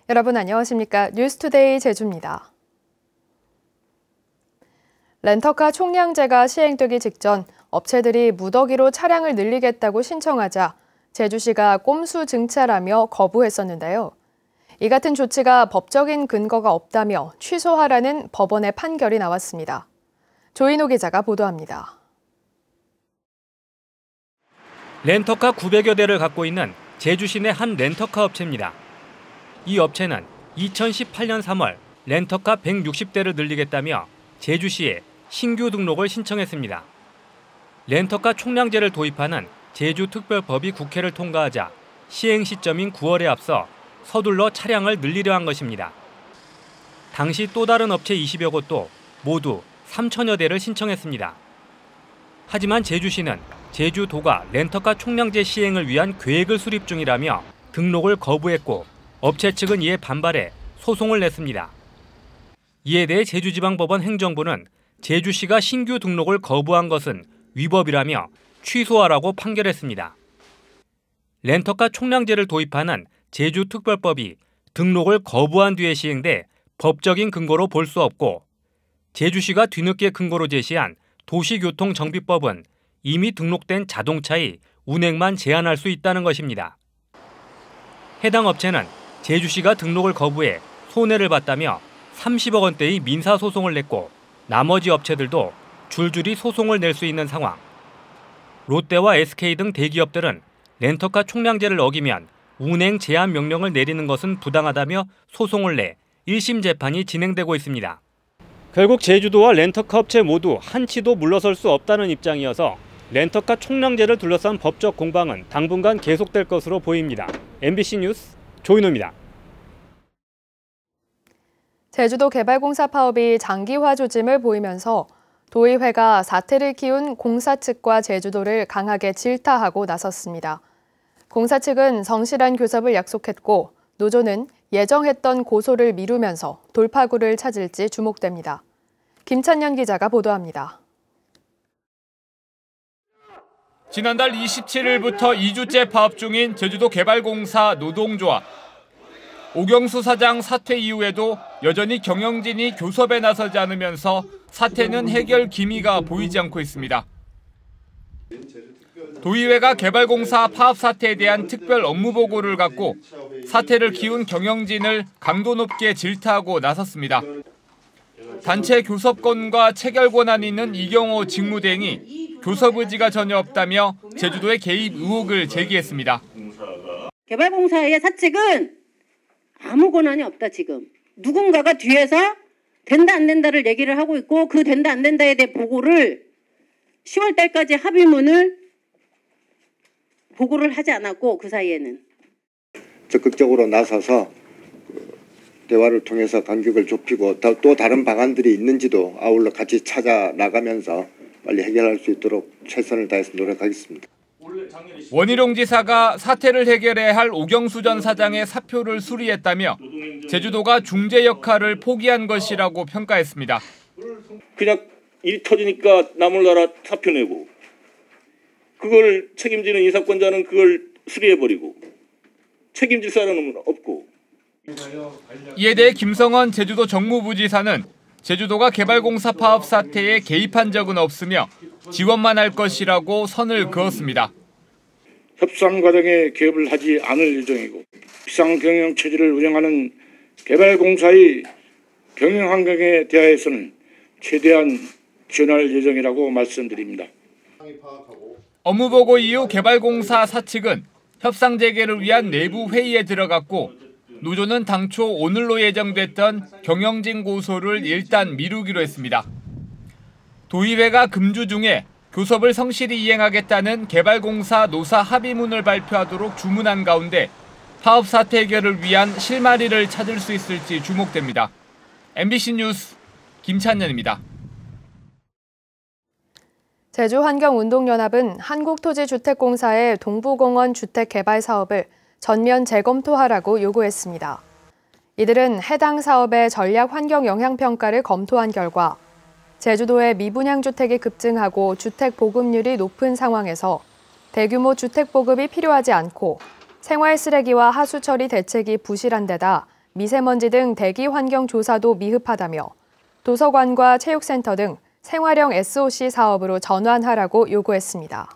여러분 안녕하십니까? 뉴스투데이 제주입니다. 렌터카 총량제가 시행되기 직전 업체들이 무더기로 차량을 늘리겠다고 신청하자 제주시가 꼼수 증차라며 거부했었는데요. 이 같은 조치가 법적인 근거가 없다며 취소하라는 법원의 판결이 나왔습니다. 조인호 기자가 보도합니다. 렌터카 900여 대를 갖고 있는 제주시 내 한 렌터카 업체입니다. 이 업체는 2018년 3월 렌터카 160대를 늘리겠다며 제주시에 신규 등록을 신청했습니다. 렌터카 총량제를 도입하는 제주특별법이 국회를 통과하자 시행 시점인 9월에 앞서 서둘러 차량을 늘리려 한 것입니다. 당시 또 다른 업체 20여 곳도 모두 3천여 대를 신청했습니다. 하지만 제주시는 제주도가 렌터카 총량제 시행을 위한 계획을 수립 중이라며 등록을 거부했고 업체 측은 이에 반발해 소송을 냈습니다. 이에 대해 제주지방법원 행정부는 제주시가 신규 등록을 거부한 것은 위법이라며 취소하라고 판결했습니다. 렌터카 총량제를 도입하는 제주특별법이 등록을 거부한 뒤에 시행돼 법적인 근거로 볼 수 없고 제주시가 뒤늦게 근거로 제시한 도시교통정비법은 이미 등록된 자동차의 운행만 제한할 수 있다는 것입니다. 해당 업체는 제주시가 등록을 거부해 손해를 봤다며 30억 원대의 민사소송을 냈고 나머지 업체들도 줄줄이 소송을 낼 수 있는 상황. 롯데와 SK 등 대기업들은 렌터카 총량제를 어기면 운행 제한 명령을 내리는 것은 부당하다며 소송을 내 1심 재판이 진행되고 있습니다. 결국 제주도와 렌터카 업체 모두 한치도 물러설 수 없다는 입장이어서 렌터카 총량제를 둘러싼 법적 공방은 당분간 계속될 것으로 보입니다. MBC 뉴스 조인호입니다. 제주도 개발공사 파업이 장기화 조짐을 보이면서 도의회가 사태를 키운 공사 측과 제주도를 강하게 질타하고 나섰습니다. 공사 측은 성실한 교섭을 약속했고 노조는 예정했던 고소를 미루면서 돌파구를 찾을지 주목됩니다. 김찬년 기자가 보도합니다. 지난달 27일부터 2주째 파업 중인 제주도 개발공사 노동조합. 오경수 사장 사퇴 이후에도 여전히 경영진이 교섭에 나서지 않으면서 사태는 해결 기미가 보이지 않고 있습니다. 도의회가 개발공사 파업 사태에 대한 특별 업무 보고를 갖고 사태를 키운 경영진을 강도 높게 질타하고 나섰습니다. 단체 교섭권과 체결 권한이 있는 이경호 직무대행이 교섭 의지가 전혀 없다며 제주도의 개입 의혹을 제기했습니다. 개발공사의 사측은 아무 권한이 없다 지금. 누군가가 뒤에서 된다 안 된다를 얘기를 하고 있고 그 된다 안 된다에 대해 보고를 10월 달까지 합의문을 보고를 하지 않았고 그 사이에는 적극적으로 나서서 대화를 통해서 간격을 좁히고 또 다른 방안들이 있는지도 아울러 같이 찾아 나가면서 빨리 해결할 수 있도록 최선을 다해서 노력하겠습니다. 원희룡 지사가 사태를 해결해야 할 오경수 전 사장의 사표를 수리했다며 제주도가 중재 역할을 포기한 것이라고 평가했습니다. 그냥 일이 터지니까 나몰라라 사표 내고 그걸 책임지는 인사권자는 그걸 수리해버리고 책임질 사람은 없고. 이에 대해 김성원 제주도 정무부지사는 제주도가 개발공사 파업 사태에 개입한 적은 없으며 지원만 할 것이라고 선을 그었습니다. 협상 과정에 개입을 하지 않을 예정이고 비상경영 체제를 운영하는 개발공사의 경영 환경에 대하여서는 최대한 지원할 예정이라고 말씀드립니다. 업무보고 이후 개발공사 사측은 협상 재개를 위한 내부 회의에 들어갔고 노조는 당초 오늘로 예정됐던 경영진 고소를 일단 미루기로 했습니다. 도의회가 금주 중에 교섭을 성실히 이행하겠다는 개발공사 노사 합의문을 발표하도록 주문한 가운데 파업 사태 해결을 위한 실마리를 찾을 수 있을지 주목됩니다. MBC 뉴스 김찬년입니다. 제주환경운동연합은 한국토지주택공사의 동부공원 주택개발 사업을 전면 재검토하라고 요구했습니다. 이들은 해당 사업의 전략 환경 영향 평가를 검토한 결과 제주도의 미분양 주택이 급증하고 주택 보급률이 높은 상황에서 대규모 주택 보급이 필요하지 않고 생활 쓰레기와 하수 처리 대책이 부실한 데다 미세먼지 등 대기 환경 조사도 미흡하다며 도서관과 체육센터 등 생활형 SOC 사업으로 전환하라고 요구했습니다.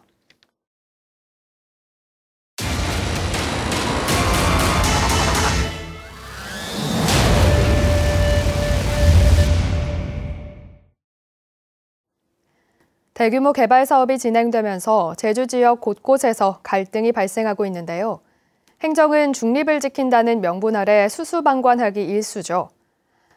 대규모 개발 사업이 진행되면서 제주 지역 곳곳에서 갈등이 발생하고 있는데요. 행정은 중립을 지킨다는 명분 아래 수수방관하기 일쑤죠.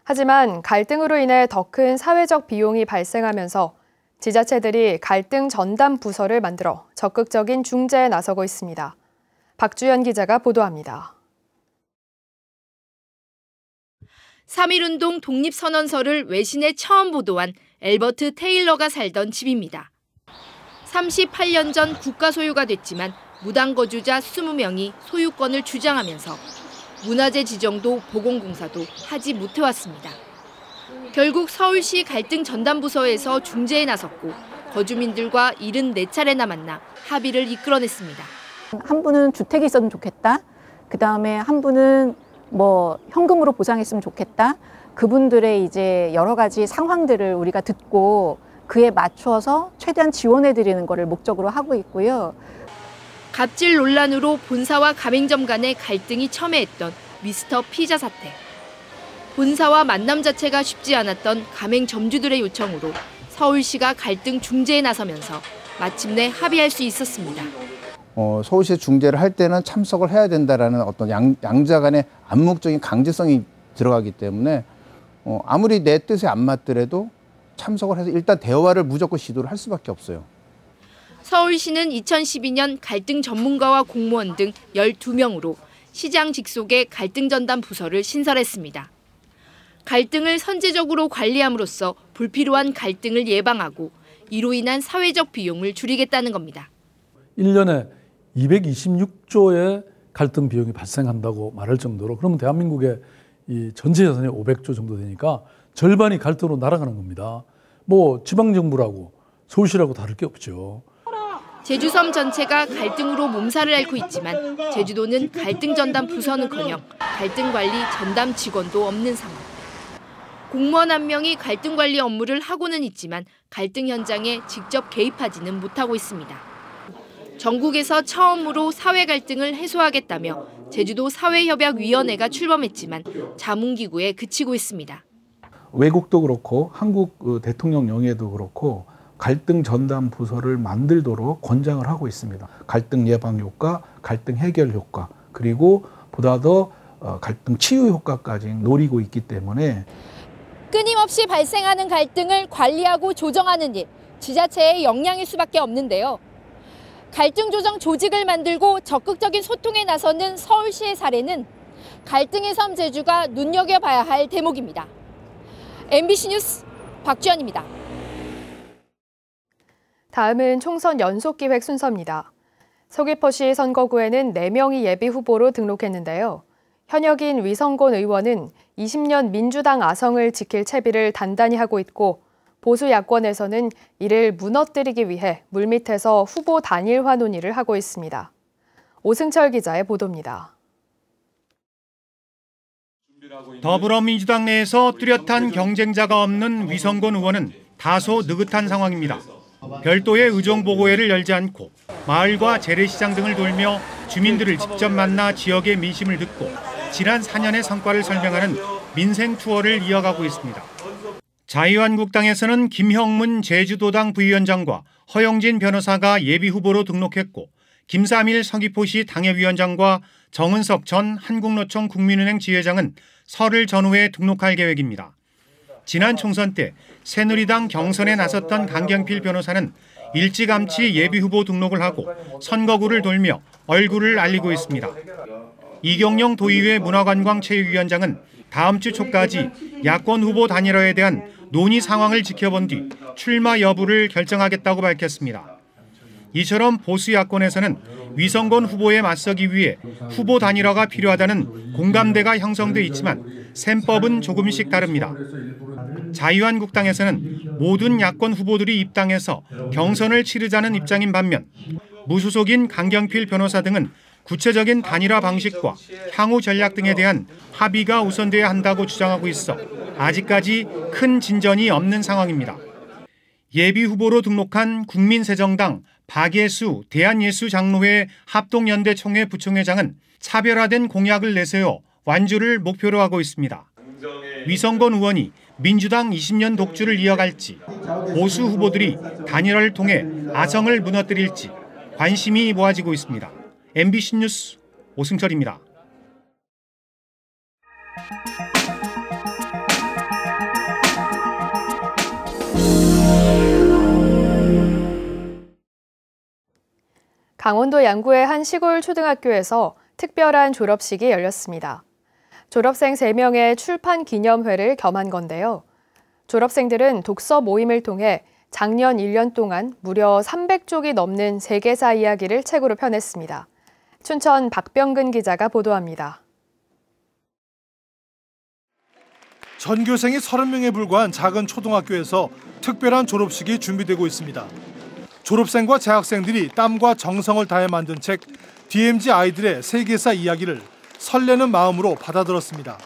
하지만 갈등으로 인해 더 큰 사회적 비용이 발생하면서 지자체들이 갈등 전담 부서를 만들어 적극적인 중재에 나서고 있습니다. 박주연 기자가 보도합니다. 3.1운동 독립선언서를 외신에 처음 보도한 엘버트 테일러가 살던 집입니다. 38년 전 국가 소유가 됐지만 무당 거주자 20명이 소유권을 주장하면서 문화재 지정도 보건공사도 하지 못해왔습니다. 결국 서울시 갈등 전담부서에서 중재에 나섰고 거주민들과 74차례나 만나 합의를 이끌어냈습니다. 한 분은 주택이 있었으면 좋겠다. 그다음에 한 분은 현금으로 보상했으면 좋겠다. 그분들의 이제 여러 가지 상황들을 우리가 듣고 그에 맞춰서 최대한 지원해 드리는 것을 목적으로 하고 있고요. 갑질 논란으로 본사와 가맹점 간의 갈등이 첨예했던 미스터 피자 사태. 본사와 만남 자체가 쉽지 않았던 가맹점주들의 요청으로 서울시가 갈등 중재에 나서면서 마침내 합의할 수 있었습니다. 서울시 중재를 할 때는 참석을 해야 된다라는 어떤 양자 간의 암묵적인 강제성이 들어가기 때문에 아무리 내 뜻에 안 맞더라도 참석을 해서 일단 대화를 무조건 시도를 할 수밖에 없어요. 서울시는 2012년 갈등 전문가와 공무원 등 12명으로 시장 직속의 갈등 전담 부서를 신설했습니다. 갈등을 선제적으로 관리함으로써 불필요한 갈등을 예방하고 이로 인한 사회적 비용을 줄이겠다는 겁니다. 1년에 226조의 갈등 비용이 발생한다고 말할 정도로, 그러면 대한민국의 이 전체 예산이 500조 정도 되니까 절반이 갈등으로 날아가는 겁니다. 지방정부라고 서울시라고 다를 게 없죠. 제주섬 전체가 갈등으로 몸살을 앓고 있지만 제주도는 갈등 전담 부서는커녕 갈등 관리 전담 직원도 없는 상황. 공무원 한 명이 갈등 관리 업무를 하고는 있지만 갈등 현장에 직접 개입하지는 못하고 있습니다. 전국에서 처음으로 사회 갈등을 해소하겠다며 제주도 사회협약위원회가 출범했지만 자문기구에 그치고 있습니다. 외국도 그렇고 한국 대통령령에도 그렇고 갈등 전담 부서를 만들도록 권장을 하고 있습니다. 갈등 예방 효과, 갈등 해결 효과, 그리고 보다 더 갈등 치유 효과까지 노리고 있기 때문에 끊임없이 발생하는 갈등을 관리하고 조정하는 일, 지자체의 역량일 수밖에 없는데요. 갈등 조정 조직을 만들고 적극적인 소통에 나서는 서울시의 사례는 갈등의 섬 제주가 눈여겨봐야 할 대목입니다. MBC 뉴스 박주연입니다. 다음은 총선 연속기획 순서입니다. 서귀포시 선거구에는 4명이 예비후보로 등록했는데요. 현역인 위성곤 의원은 20년 민주당 아성을 지킬 채비를 단단히 하고 있고 보수 야권에서는 이를 무너뜨리기 위해 물밑에서 후보 단일화 논의를 하고 있습니다. 오승철 기자의 보도입니다. 더불어민주당 내에서 뚜렷한 경쟁자가 없는 위성곤 의원은 다소 느긋한 상황입니다. 별도의 의정보고회를 열지 않고 마을과 재래시장 등을 돌며 주민들을 직접 만나 지역의 민심을 듣고 지난 4년의 성과를 설명하는 민생 투어를 이어가고 있습니다. 자유한국당에서는 김형문 제주도당 부위원장과 허영진 변호사가 예비후보로 등록했고 김삼일 서귀포시 당협위원장과 정은석 전 한국노총 국민은행 지회장은 설을 전후에 등록할 계획입니다. 지난 총선 때 새누리당 경선에 나섰던 강경필 변호사는 일찌감치 예비후보 등록을 하고 선거구를 돌며 얼굴을 알리고 있습니다. 이경영 도의회 문화관광체육위원장은 다음 주 초까지 야권 후보 단일화에 대한 논의 상황을 지켜본 뒤 출마 여부를 결정하겠다고 밝혔습니다. 이처럼 보수 야권에서는 위성곤 후보에 맞서기 위해 후보 단일화가 필요하다는 공감대가 형성돼 있지만 셈법은 조금씩 다릅니다. 자유한국당에서는 모든 야권 후보들이 입당해서 경선을 치르자는 입장인 반면 무소속인 강경필 변호사 등은 구체적인 단일화 방식과 향후 전략 등에 대한 합의가 우선돼야 한다고 주장하고 있어 아직까지 큰 진전이 없는 상황입니다. 예비 후보로 등록한 국민새정당 박예수 대한예수장로회 합동연대총회 부총회장은 차별화된 공약을 내세워 완주를 목표로 하고 있습니다. 위성건 의원이 민주당 20년 독주를 이어갈지, 보수 후보들이 단일화를 통해 아성을 무너뜨릴지 관심이 모아지고 있습니다. MBC 뉴스 오승철입니다. 강원도 양구의 한 시골 초등학교에서 특별한 졸업식이 열렸습니다. 졸업생 3명의 출판 기념회를 겸한 건데요. 졸업생들은 독서 모임을 통해 작년 1년 동안 무려 300쪽이 넘는 세계사 이야기를 책으로 펴냈습니다. 춘천 박병근 기자가 보도합니다. 전교생이 30명에 불과한 작은 초등학교에서 특별한 졸업식이 준비되고 있습니다. 졸업생과 재학생들이 땀과 정성을 다해 만든 책 DMZ 아이들의 세계사 이야기를 설레는 마음으로 받아들었습니다.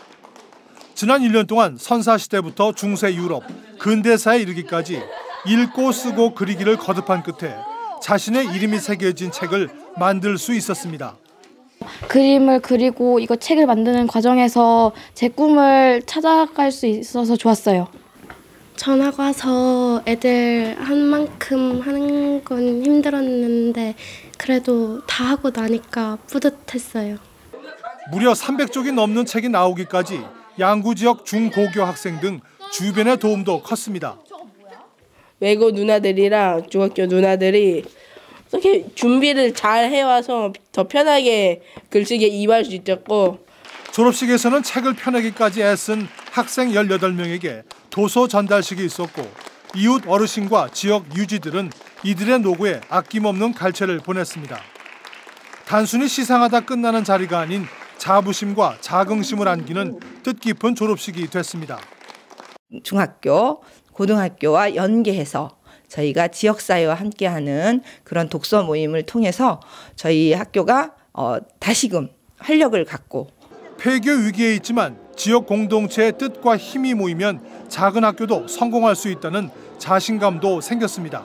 지난 1년 동안 선사시대부터 중세 유럽, 근대사에 이르기까지 읽고 쓰고 그리기를 거듭한 끝에 자신의 이름이 새겨진 책을 만들 수 있었습니다. 그림을 그리고 이거 책을 만드는 과정에서 제 꿈을 찾아갈 수 있어서 좋았어요. 전학 와서 애들 한 만큼 하는 건 힘들었는데 그래도 다 하고 나니까 뿌듯했어요. 무려 300쪽이 넘는 책이 나오기까지 양구 지역 중고교 학생 등 주변의 도움도 컸습니다. 외고 누나들이랑 중학교 누나들이 이렇게 준비를 잘 해와서 더 편하게 글쓰기에 임할 수 있었고, 졸업식에서는 책을 펴내기까지 애쓴 학생 18명에게 도서 전달식이 있었고, 이웃 어르신과 지역 유지들은 이들의 노고에 아낌없는 갈채를 보냈습니다. 단순히 시상하다 끝나는 자리가 아닌 자부심과 자긍심을 안기는 뜻깊은 졸업식이 됐습니다. 중학교, 고등학교와 연계해서 저희가 지역사회와 함께하는 그런 독서 모임을 통해서 저희 학교가 다시금 활력을 갖고 폐교 위기에 있지만 지역 공동체의 뜻과 힘이 모이면 작은 학교도 성공할 수 있다는 자신감도 생겼습니다.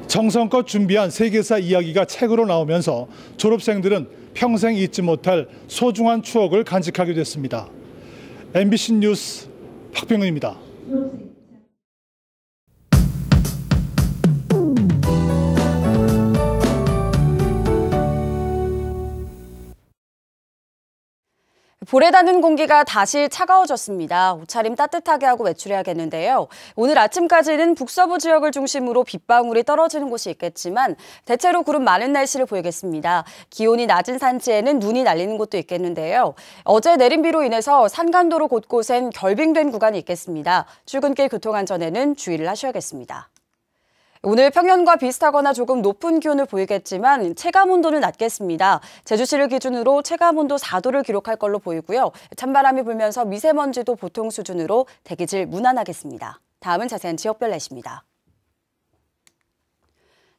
정성껏 준비한 세계사 이야기가 책으로 나오면서 졸업생들은 평생 잊지 못할 소중한 추억을 간직하게 됐습니다. MBC 뉴스 박병은입니다. 볼에 닿는 공기가 다시 차가워졌습니다. 옷차림 따뜻하게 하고 외출해야겠는데요. 오늘 아침까지는 북서부 지역을 중심으로 빗방울이 떨어지는 곳이 있겠지만 대체로 구름 많은 날씨를 보이겠습니다. 기온이 낮은 산지에는 눈이 날리는 곳도 있겠는데요. 어제 내린 비로 인해서 산간도로 곳곳엔 결빙된 구간이 있겠습니다. 출근길 교통안전에는 주의를 하셔야겠습니다. 오늘 평년과 비슷하거나 조금 높은 기온을 보이겠지만 체감온도는 낮겠습니다. 제주시를 기준으로 체감온도 4도를 기록할 걸로 보이고요. 찬바람이 불면서 미세먼지도 보통 수준으로 대기질 무난하겠습니다. 다음은 자세한 지역별 날씨입니다.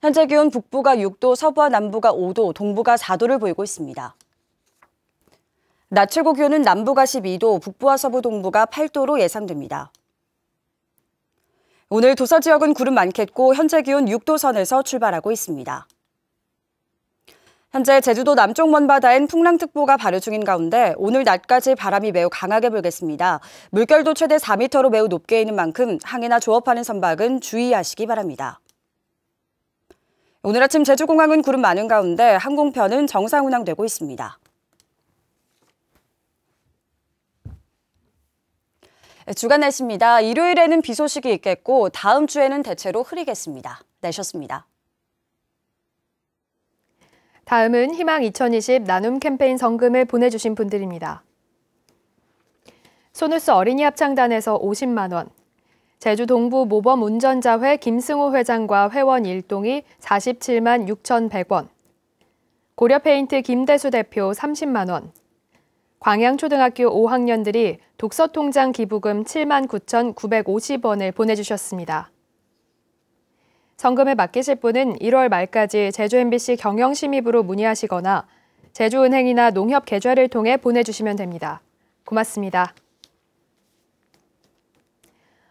현재 기온 북부가 6도, 서부와 남부가 5도, 동부가 4도를 보이고 있습니다. 낮 최고 기온은 남부가 12도, 북부와 서부 동부가 8도로 예상됩니다. 오늘 도서 지역은 구름 많겠고 현재 기온 6도 선에서 출발하고 있습니다. 현재 제주도 남쪽 먼바다엔 풍랑특보가 발효 중인 가운데 오늘 낮까지 바람이 매우 강하게 불겠습니다. 물결도 최대 4m로 매우 높게 있는 만큼 항해나 조업하는 선박은 주의하시기 바랍니다. 오늘 아침 제주공항은 구름 많은 가운데 항공편은 정상 운항되고 있습니다. 주간 날씨입니다. 일요일에는 비 소식이 있겠고 다음 주에는 대체로 흐리겠습니다. 날씨였습니다. 다음은 희망 2020 나눔 캠페인 성금을 보내주신 분들입니다. 손우스 어린이 합창단에서 50만 원, 제주 동부 모범 운전자회 김승호 회장과 회원 일동이 47만 6,100원, 고려페인트 김대수 대표 30만 원, 광양초등학교 5학년들이 독서통장 기부금 79,950원을 보내주셨습니다. 성금을 맡기실 분은 1월 말까지 제주MBC 경영심의부로 문의하시거나 제주은행이나 농협계좌를 통해 보내주시면 됩니다. 고맙습니다.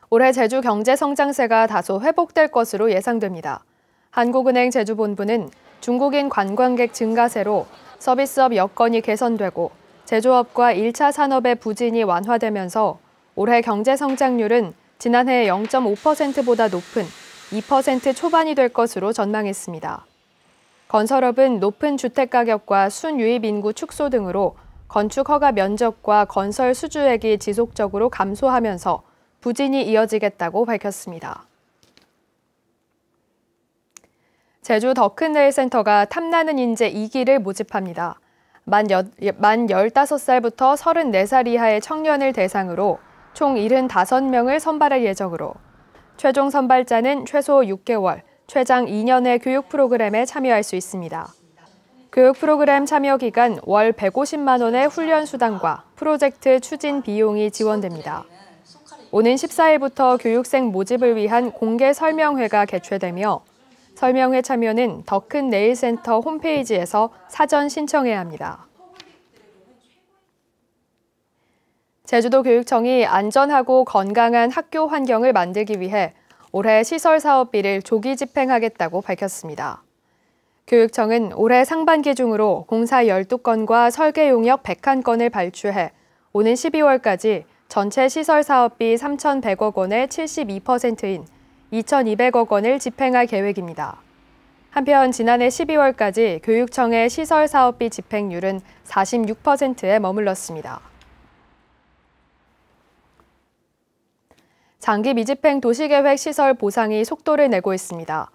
올해 제주 경제성장세가 다소 회복될 것으로 예상됩니다. 한국은행 제주본부는 중국인 관광객 증가세로 서비스업 여건이 개선되고 제조업과 1차 산업의 부진이 완화되면서 올해 경제성장률은 지난해 0.5%보다 높은 2% 초반이 될 것으로 전망했습니다. 건설업은 높은 주택가격과 순유입 인구 축소 등으로 건축 허가 면적과 건설 수주액이 지속적으로 감소하면서 부진이 이어지겠다고 밝혔습니다. 제주 더큰레일센터가 탐나는 인재 2기를 모집합니다. 만 15살부터 34살 이하의 청년을 대상으로 총 75명을 선발할 예정으로 최종 선발자는 최소 6개월, 최장 2년의 교육 프로그램에 참여할 수 있습니다. 교육 프로그램 참여 기간 월 150만 원의 훈련 수당과 프로젝트 추진 비용이 지원됩니다. 오는 14일부터 교육생 모집을 위한 공개 설명회가 개최되며 설명회 참여는 더큰레일센터 홈페이지에서 사전 신청해야 합니다. 제주도 교육청이 안전하고 건강한 학교 환경을 만들기 위해 올해 시설사업비를 조기 집행하겠다고 밝혔습니다. 교육청은 올해 상반기 중으로 공사 12건과 설계 용역 101건을 발주해 오는 12월까지 전체 시설사업비 3,100억 원의 72%인 2,200억 원을 집행할 계획입니다. 한편 지난해 12월까지 교육청의 시설사업비 집행률은 46%에 머물렀습니다. 장기 미집행 도시계획 시설 보상이 속도를 내고 있습니다.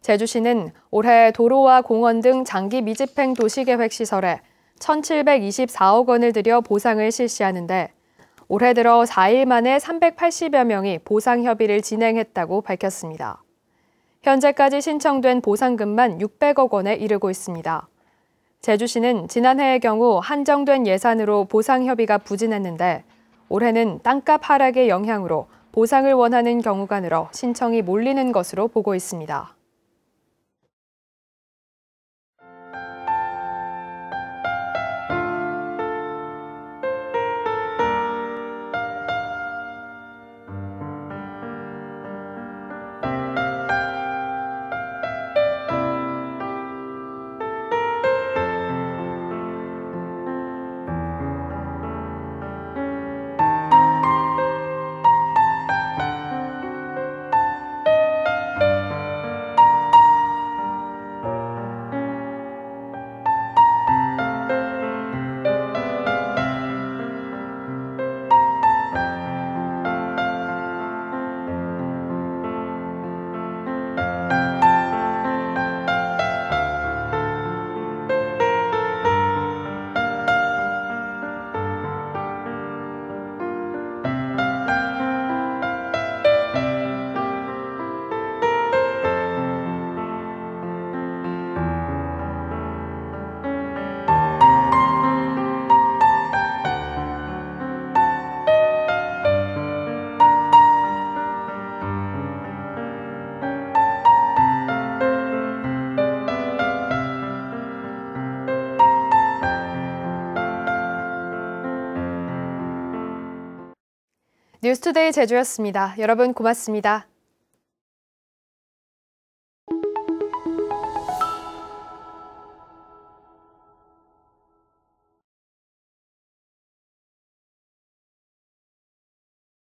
제주시는 올해 도로와 공원 등 장기 미집행 도시계획 시설에 1,724억 원을 들여 보상을 실시하는데 올해 들어 4일 만에 380여 명이 보상 협의를 진행했다고 밝혔습니다. 현재까지 신청된 보상금만 600억 원에 이르고 있습니다. 제주시는 지난해의 경우 한정된 예산으로 보상 협의가 부진했는데 올해는 땅값 하락의 영향으로 보상을 원하는 경우가 늘어 신청이 몰리는 것으로 보고 있습니다. 뉴스투데이 제주였습니다. 여러분 고맙습니다.